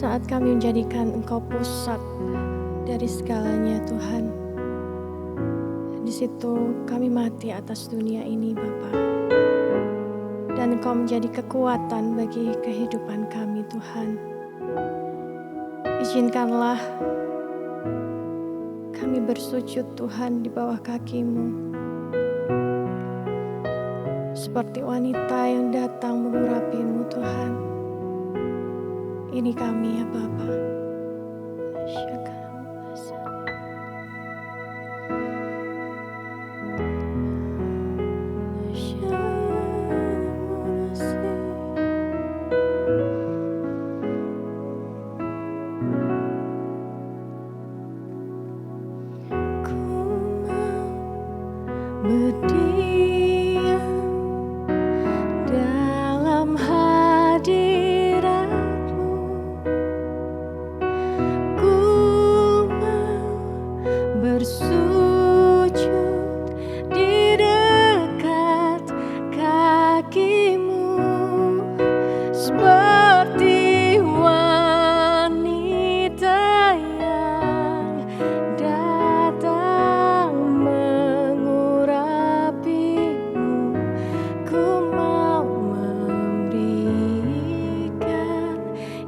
saat kami menjadikan Engkau pusat dari segalanya Tuhan. Di situ kami mati atas dunia ini Bapa. Dan Engkau menjadi kekuatan bagi kehidupan kami Tuhan. Izinkanlah kami bersujud Tuhan di bawah kaki-Mu. Seperti wanita yang datang mengurapi-Mu Tuhan. Ini kami ya Bapa. Berdiam dalam hadirat-Mu, ku mau bersujud di dekat kaki-Mu, seperti wanita yang datang mengurapi-Mu. Ku mau memberikan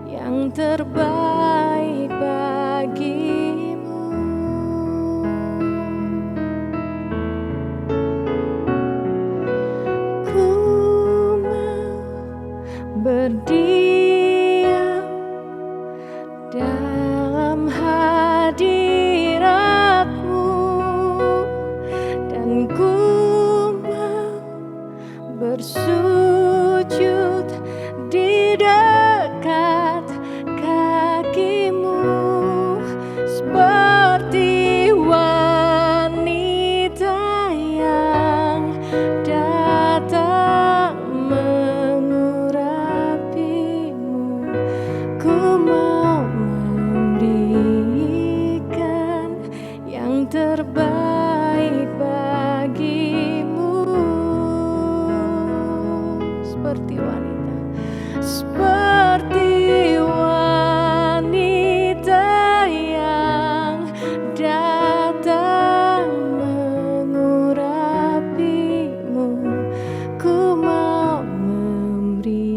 yang terbaik bagi-Mu. Ku mau berdiam dalam hadirat-Mu, dan ku mau bersujud di dekat kaki-Mu, seperti wanita yang datang mengurapi-Mu. Ku mau memberikan yang terbaik bagi-Mu. Seperti wanita yang datang mengurapi-Mu. Ku mau memberikan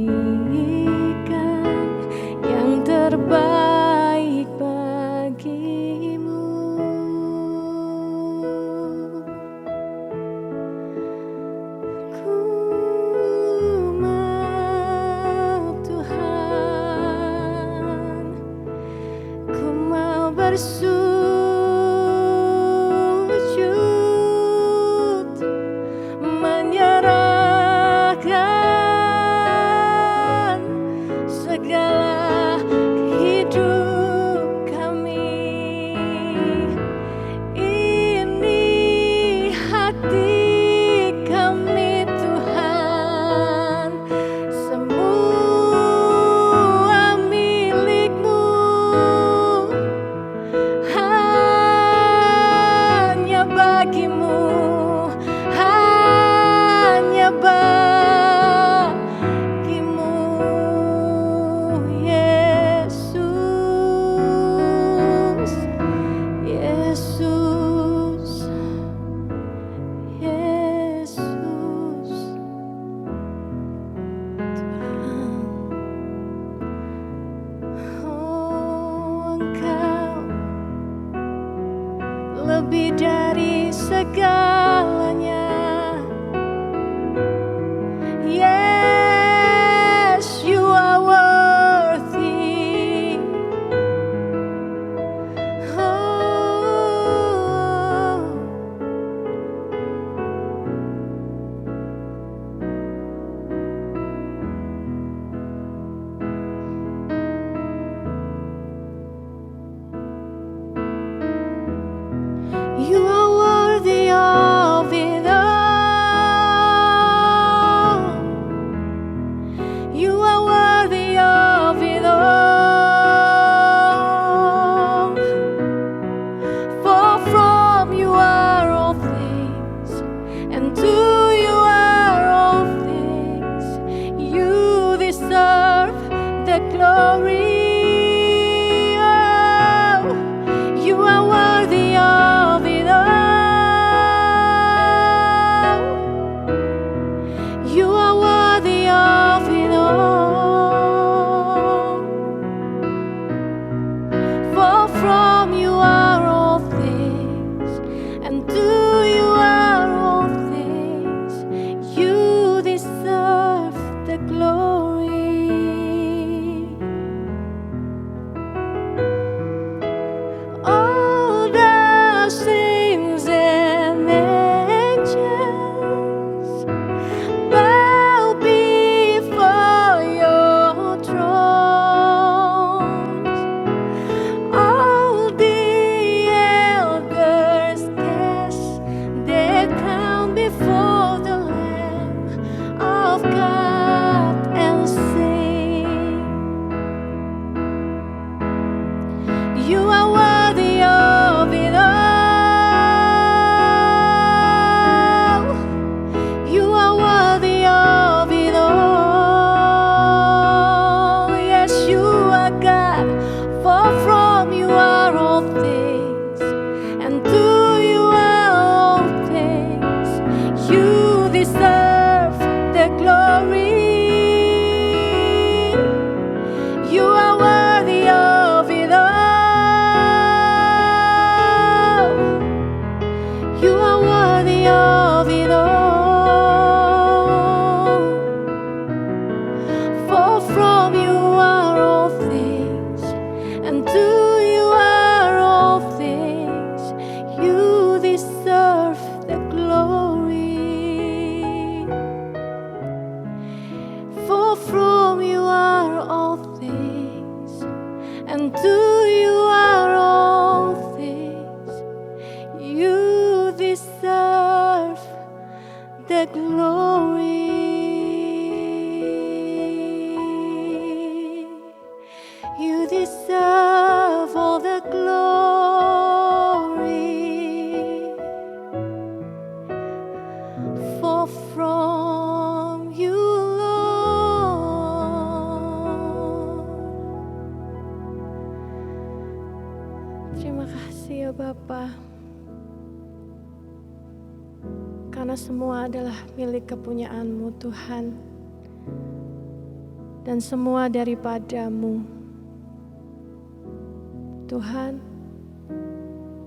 yang terbaik bagi-Mu. Ku mau Bapa. Karena semua adalah milik kepunyaan-Mu Tuhan. Dan semua daripada-Mu. Tuhan,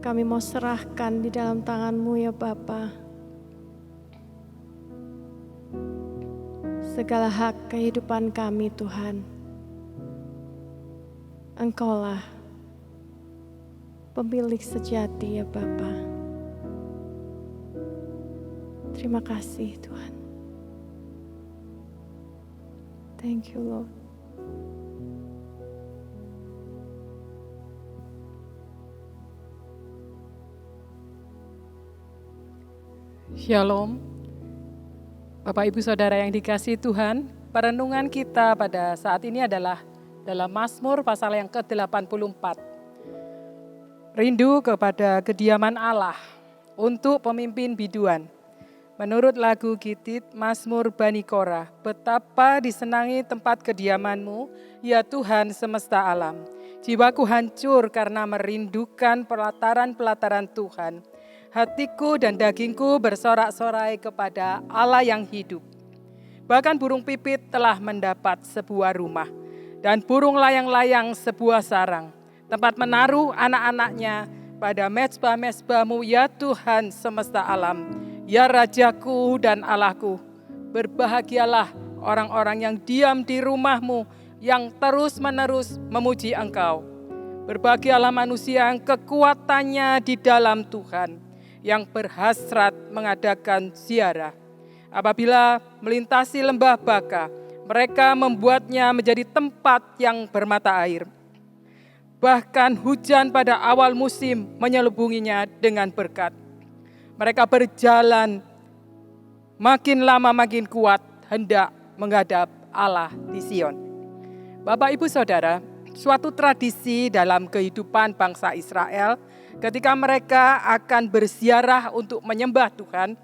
kami mau serahkan di dalam tangan-Mu ya Bapa. Segala hak kehidupan kami Tuhan. Engkaulah pemilik sejati ya Bapa. Terima kasih Tuhan. Thank you Lord. Shalom, Bapak Ibu Saudara yang dikasihi Tuhan, perenungan kita pada saat ini adalah dalam Mazmur pasal yang ke-84. Rindu kepada kediaman Allah untuk pemimpin biduan. Menurut lagu Gitit Mazmur Bani Korah, betapa disenangi tempat kediaman-Mu, ya Tuhan semesta alam. Jiwaku hancur karena merindukan pelataran-pelataran Tuhan. Hatiku dan dagingku bersorak-sorai kepada Allah yang hidup. Bahkan burung pipit telah mendapat sebuah rumah, dan burung layang-layang sebuah sarang, tempat menaruh anak-anaknya pada mezbah-mezbah-Mu, ya Tuhan semesta alam. Ya Rajaku dan Allahku, berbahagialah orang-orang yang diam di rumah-Mu, yang terus-menerus memuji Engkau. Berbahagialah manusia yang kekuatannya di dalam Tuhan, yang berhasrat mengadakan ziarah. Apabila melintasi lembah Baka, mereka membuatnya menjadi tempat yang bermata air. Bahkan hujan pada awal musim menyelubunginya dengan berkat. Mereka berjalan makin lama makin kuat hendak menghadap Allah di Sion. Bapak Ibu Saudara, suatu tradisi dalam kehidupan bangsa Israel ketika mereka akan berziarah untuk menyembah Tuhan,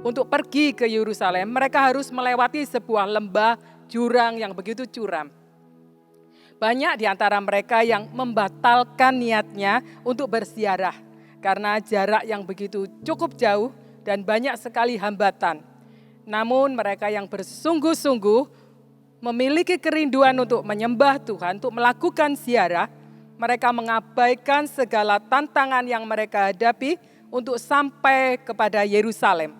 untuk pergi ke Yerusalem, mereka harus melewati sebuah lembah jurang yang begitu curam. Banyak di antara mereka yang membatalkan niatnya untuk berziarah karena jarak yang begitu cukup jauh dan banyak sekali hambatan. Namun mereka yang bersungguh-sungguh memiliki kerinduan untuk menyembah Tuhan, untuk melakukan ziarah, mereka mengabaikan segala tantangan yang mereka hadapi untuk sampai kepada Yerusalem.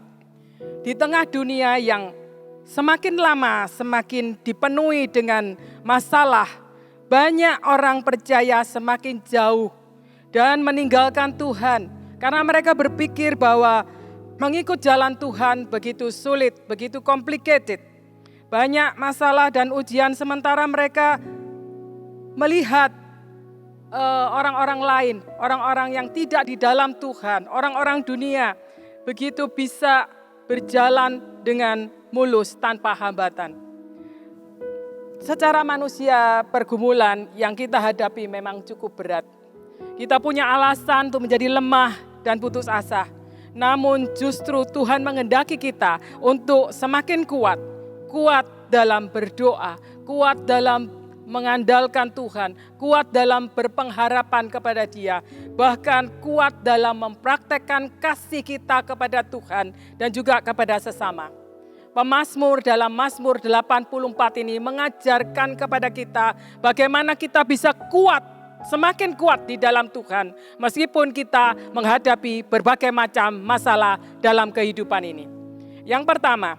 Di tengah dunia yang semakin lama semakin dipenuhi dengan masalah, banyak orang percaya semakin jauh dan meninggalkan Tuhan karena mereka berpikir bahwa mengikut jalan Tuhan begitu sulit, begitu complicated. Banyak masalah dan ujian sementara mereka melihat orang-orang lain, orang-orang yang tidak di dalam Tuhan, orang-orang dunia begitu bisa berjalan dengan mulus tanpa hambatan. Secara manusia, pergumulan yang kita hadapi memang cukup berat. Kita punya alasan untuk menjadi lemah dan putus asa. Namun justru Tuhan menghendaki kita untuk semakin kuat. Kuat dalam berdoa, kuat dalam mengandalkan Tuhan, kuat dalam berpengharapan kepada Dia. Bahkan kuat dalam mempraktekkan kasih kita kepada Tuhan dan juga kepada sesama. Pemazmur dalam Mazmur 84 ini mengajarkan kepada kita bagaimana kita bisa kuat, semakin kuat di dalam Tuhan, meskipun kita menghadapi berbagai macam masalah dalam kehidupan ini. Yang pertama,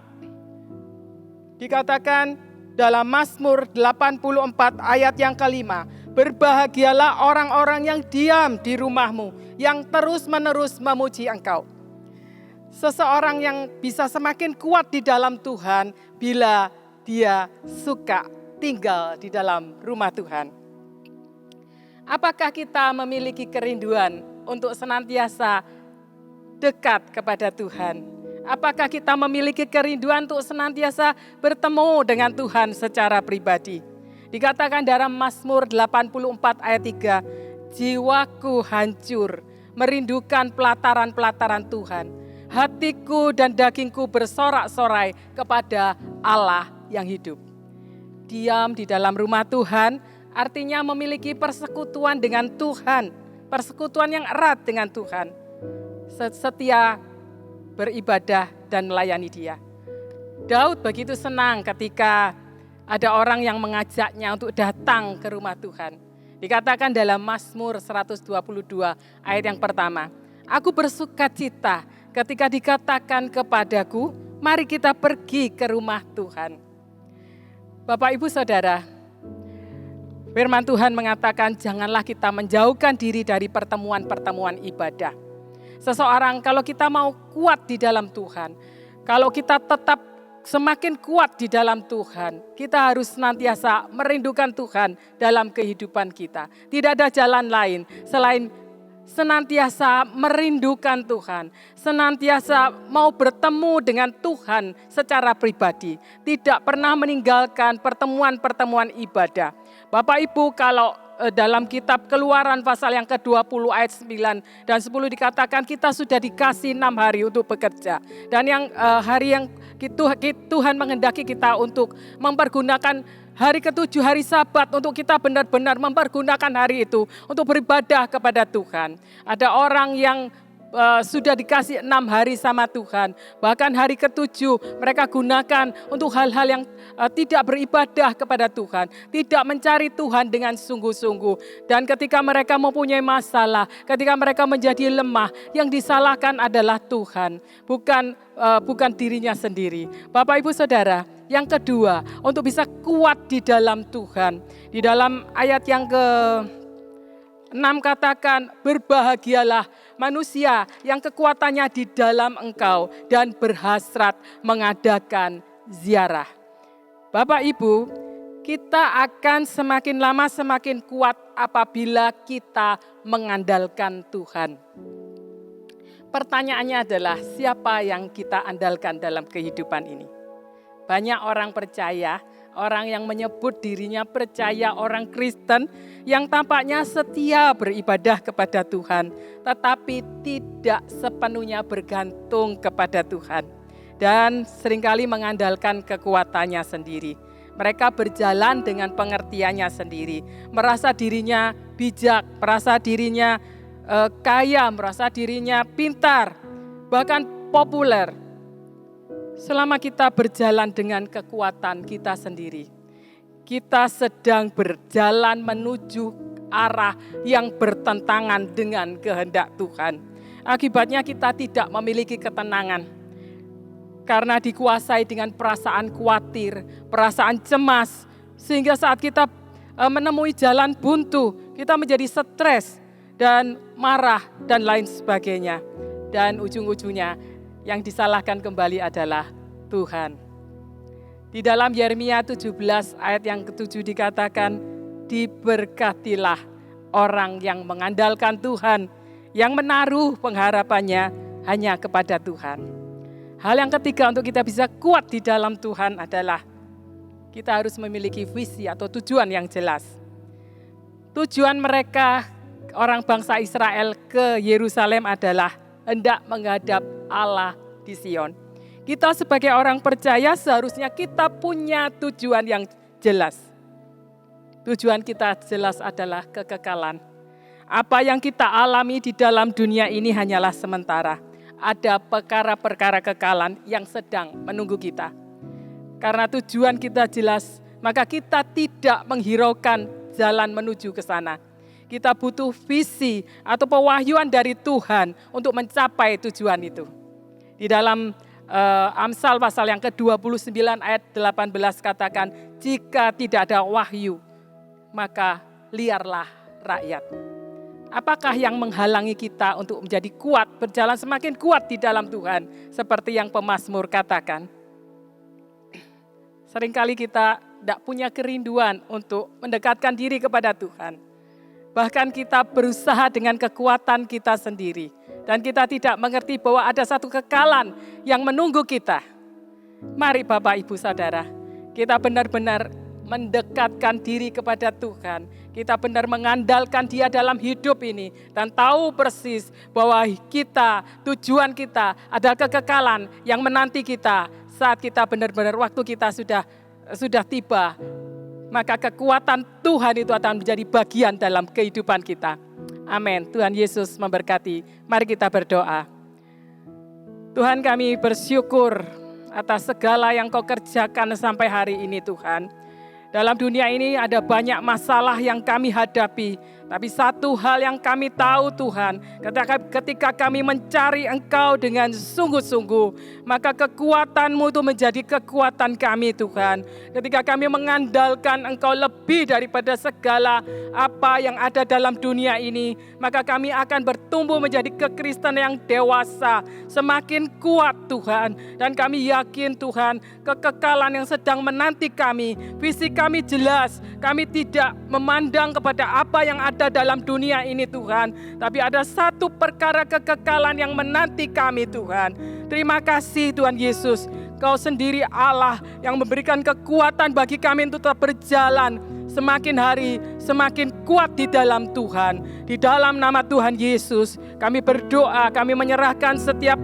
dikatakan dalam Mazmur 84 ayat yang kelima, berbahagialah orang-orang yang diam di rumah-Mu, yang terus-menerus memuji Engkau. Seseorang yang bisa semakin kuat di dalam Tuhan bila dia suka tinggal di dalam rumah Tuhan. Apakah kita memiliki kerinduan untuk senantiasa dekat kepada Tuhan? Apakah kita memiliki kerinduan untuk senantiasa bertemu dengan Tuhan secara pribadi? Dikatakan dalam Mazmur 84 ayat 3, jiwaku hancur, merindukan pelataran-pelataran Tuhan. Hatiku dan dagingku bersorak-sorai kepada Allah yang hidup. Diam di dalam rumah Tuhan artinya memiliki persekutuan dengan Tuhan, persekutuan yang erat dengan Tuhan, setia beribadah dan melayani Dia. Daud begitu senang ketika ada orang yang mengajaknya untuk datang ke rumah Tuhan. Dikatakan dalam Mazmur 122 ayat yang pertama, "Aku bersuka cita ketika dikatakan kepadaku, mari kita pergi ke rumah Tuhan." Bapak, Ibu, Saudara, firman Tuhan mengatakan janganlah kita menjauhkan diri dari pertemuan-pertemuan ibadah. Seseorang kalau kita mau kuat di dalam Tuhan, kalau kita tetap semakin kuat di dalam Tuhan, kita harus senantiasa merindukan Tuhan dalam kehidupan kita. Tidak ada jalan lain selain senantiasa merindukan Tuhan, senantiasa mau bertemu dengan Tuhan secara pribadi, tidak pernah meninggalkan pertemuan-pertemuan ibadah. Bapak Ibu, kalau dalam kitab Keluaran pasal yang ke-20 ayat 9 dan 10 dikatakan kita sudah dikasih 6 hari untuk bekerja. Dan yang hari yang Tuhan menghendaki kita untuk mempergunakan hari ke-7, hari Sabat, untuk kita benar-benar mempergunakan hari itu untuk beribadah kepada Tuhan. Ada orang yang sudah dikasih 6 hari sama Tuhan. Bahkan hari ke-7 mereka gunakan untuk hal-hal yang tidak beribadah kepada Tuhan. Tidak mencari Tuhan dengan sungguh-sungguh. Dan ketika mereka mempunyai masalah, ketika mereka menjadi lemah, yang disalahkan adalah Tuhan. Bukan dirinya sendiri. Bapak, Ibu, Saudara, yang kedua, untuk bisa kuat di dalam Tuhan. Di dalam ayat yang ke-6 katakan, berbahagialah manusia yang kekuatannya di dalam Engkau dan berhasrat mengadakan ziarah. Bapak, Ibu, kita akan semakin lama semakin kuat apabila kita mengandalkan Tuhan. Pertanyaannya adalah siapa yang kita andalkan dalam kehidupan ini? Banyak orang percaya, orang yang menyebut dirinya percaya, orang Kristen yang tampaknya setia beribadah kepada Tuhan, tetapi tidak sepenuhnya bergantung kepada Tuhan. Dan seringkali mengandalkan kekuatannya sendiri. Mereka berjalan dengan pengertiannya sendiri, merasa dirinya bijak, merasa dirinya kaya, merasa dirinya pintar, bahkan populer. Selama kita berjalan dengan kekuatan kita sendiri, kita sedang berjalan menuju arah yang bertentangan dengan kehendak Tuhan. Akibatnya kita tidak memiliki ketenangan, karena dikuasai dengan perasaan khawatir, perasaan cemas, sehingga saat kita menemui jalan buntu, kita menjadi stres dan marah dan lain sebagainya. Dan ujung-ujungnya yang disalahkan kembali adalah Tuhan. Di dalam Yeremia 17 ayat yang ke-7 dikatakan, diberkatilah orang yang mengandalkan Tuhan, yang menaruh pengharapannya hanya kepada Tuhan. Hal yang ketiga untuk kita bisa kuat di dalam Tuhan adalah kita harus memiliki visi atau tujuan yang jelas. Tujuan mereka, orang bangsa Israel ke Yerusalem adalah hendak menghadap Allah di Sion. Kita sebagai orang percaya seharusnya kita punya tujuan yang jelas. Tujuan kita jelas adalah kekekalan. Apa yang kita alami di dalam dunia ini hanyalah sementara. Ada perkara-perkara kekalan yang sedang menunggu kita. Karena tujuan kita jelas, maka kita tidak menghiraukan jalan menuju ke sana. Kita butuh visi atau pewahyuan dari Tuhan untuk mencapai tujuan itu. Di dalam Amsal pasal yang ke-29 ayat 18 katakan, jika tidak ada wahyu, maka liarlah rakyat. Apakah yang menghalangi kita untuk menjadi kuat, berjalan semakin kuat di dalam Tuhan, seperti yang pemazmur katakan? Seringkali kita tidak punya kerinduan untuk mendekatkan diri kepada Tuhan. Bahkan kita berusaha dengan kekuatan kita sendiri. Dan kita tidak mengerti bahwa ada satu kekalan yang menunggu kita. Mari Bapak, Ibu, Saudara, kita benar-benar mendekatkan diri kepada Tuhan. Kita benar mengandalkan Dia dalam hidup ini. Dan tahu persis bahwa tujuan kita adalah kekekalan yang menanti kita. Saat kita benar-benar waktu kita sudah tiba, maka kekuatan Tuhan itu akan menjadi bagian dalam kehidupan kita. Amin. Tuhan Yesus memberkati. Mari kita berdoa. Tuhan, kami bersyukur atas segala yang Kau kerjakan sampai hari ini Tuhan. Dalam dunia ini ada banyak masalah yang kami hadapi. Tapi satu hal yang kami tahu Tuhan, ketika kami mencari Engkau dengan sungguh-sungguh, maka kekuatan-Mu itu menjadi kekuatan kami Tuhan. Ketika kami mengandalkan Engkau lebih daripada segala apa yang ada dalam dunia ini, maka kami akan bertumbuh menjadi kekristenan yang dewasa, semakin kuat Tuhan. Dan kami yakin Tuhan, kekekalan yang sedang menanti kami, visi kami jelas, kami tidak memandang kepada apa yang ada dalam dunia ini Tuhan, tapi ada satu perkara kekekalan yang menanti kami Tuhan. Terima kasih Tuhan Yesus, Kau sendiri Allah yang memberikan kekuatan bagi kami untuk tetap berjalan semakin hari semakin kuat di dalam Tuhan. Di dalam nama Tuhan Yesus kami berdoa, kami menyerahkan setiap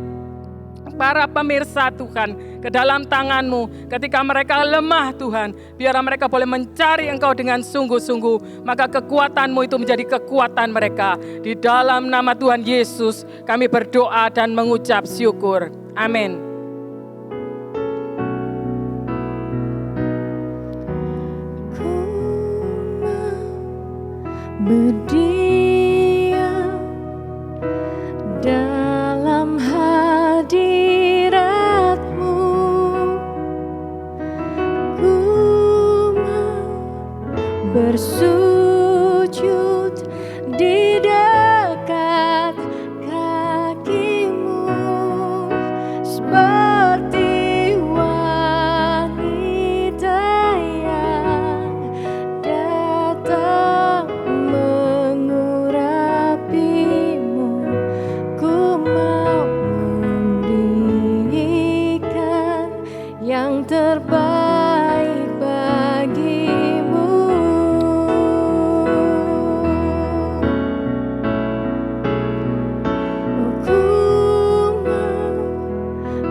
para pemirsa Tuhan ke dalam tangan-Mu. Ketika mereka lemah Tuhan, biar mereka boleh mencari Engkau dengan sungguh-sungguh, maka kekuatan-Mu itu menjadi kekuatan mereka. Di dalam nama Tuhan Yesus kami berdoa dan mengucap syukur. Amin. Ku berdiam dalam hadirat-Mu, ku bersujud di dekat kaki-Mu, seperti wanita yang datang mengurapi-Mu. Ku mau memberikan yang terbaik bagi-Mu. Ku mau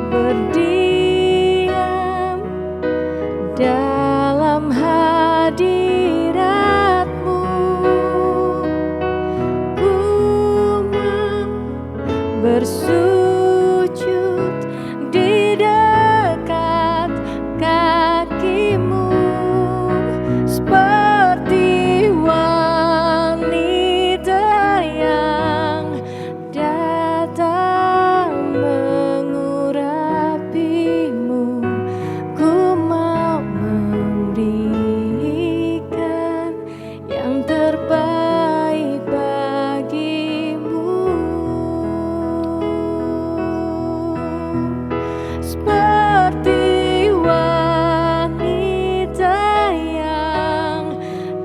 berdiam dalam hadirat-Mu, ku mau bersujud di dekat kaki-Mu, seperti wanita yang datang mengurapi-Mu. Ku mau memberikan yang terbaik bagi-Mu, seperti wanita yang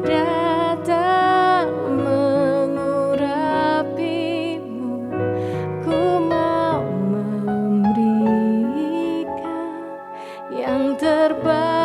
datang mengurapi-Mu. Ku mau memberikan yang terbaik